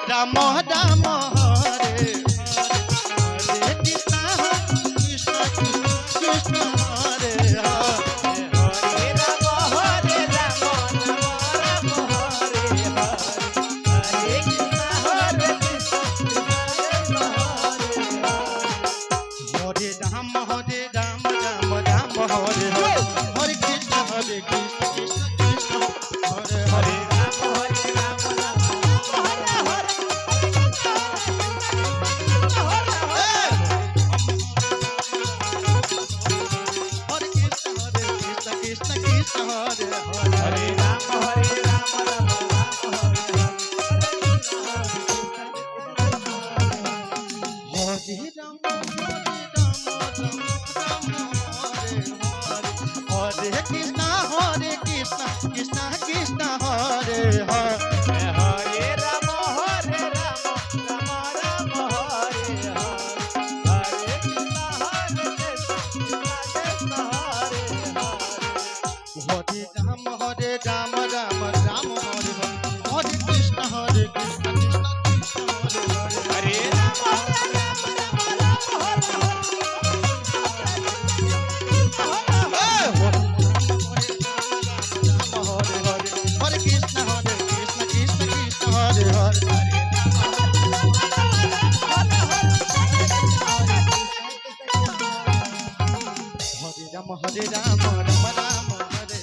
Ram Ram Hare Hare Krishna Krishna Krishna Hare Hare Hare Ram Hare Ram Ram Hare Hare Krishna Hare Krishna Hare Ram Hare Ram Ram Ram Hare Hare Hare Krishna Krishna Krishna Hare Hare Ram Hare Ram Ram Hare Hare Hare Krishna Krishna Krishna Hare Hare Hare Ram Hare Ram Ram Ram Hare Hare Ram Hare Krishna Krishna Krishna Hare Hare Hare Ram Hare Ram Ram Ram Hare Hare Krishna Krishna Krishna Hare Hare Ram Ram Ram Hare Hare Krishna Krishna Krishna Hare Hare Ram Hare Ram Ram Ram Hare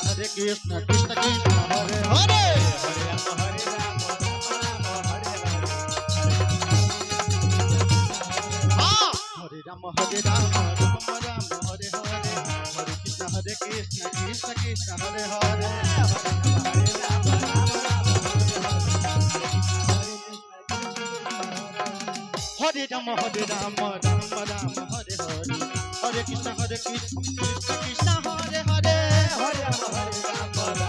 Hare Krishna Krishna Krishna Hare Hare Hare Ram Ram Hare Hare Krishna Krishna Krishna Hare Hare Hare Ram Ram Hare Hare Ram Hare Ram Ram Hare Hare Hare Krishna Krishna Krishna Hare Hare Hare Ram Ram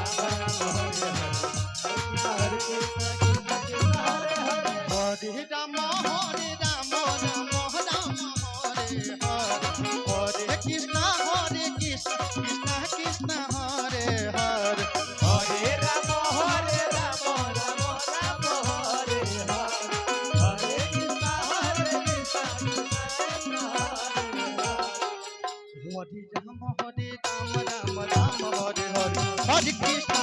Hare Ram Hare Ram Ram Ram Hare Hare Hare Krishna Krishna Krishna Hare Hare Hare Ram Ram Ram Hare Hare Hare Ram Ram Ram Hare Hare Krishna Krishna Krishna Hare Hare Hare Ram Ram Ram Hare Hare Krishna Hare Ram Ram Ram Hare Hare Hare Krishna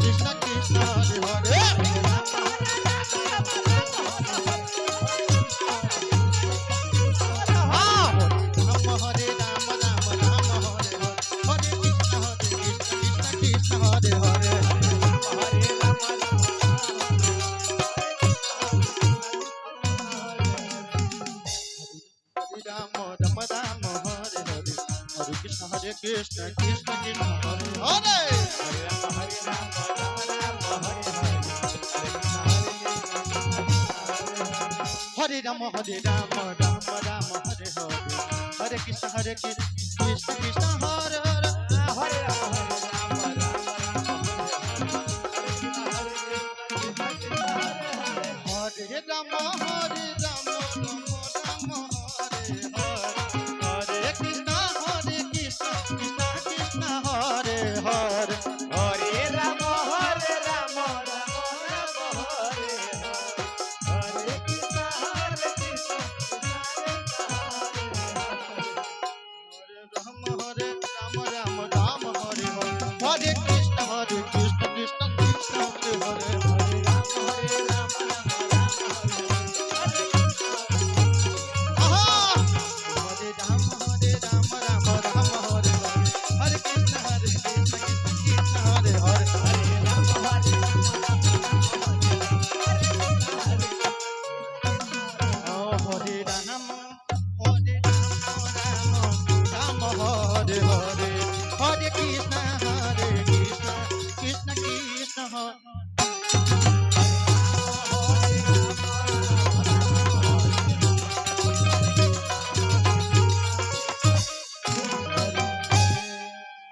Krishna Krishna Hare Hare Hare Ram Ram Ram Hare Hare Krishna Krishna Krishna Hare Hare Hare Ram Ram Ram Hare Hare Hare Krishna Krishna Krishna Krishna Hare Hare Hare Ram Ram Hare Hare Hare Ram Ram Ram Hare Hare Hare Krishna Krishna Krishna Hare Hare Hare Ram Ram Hare Ram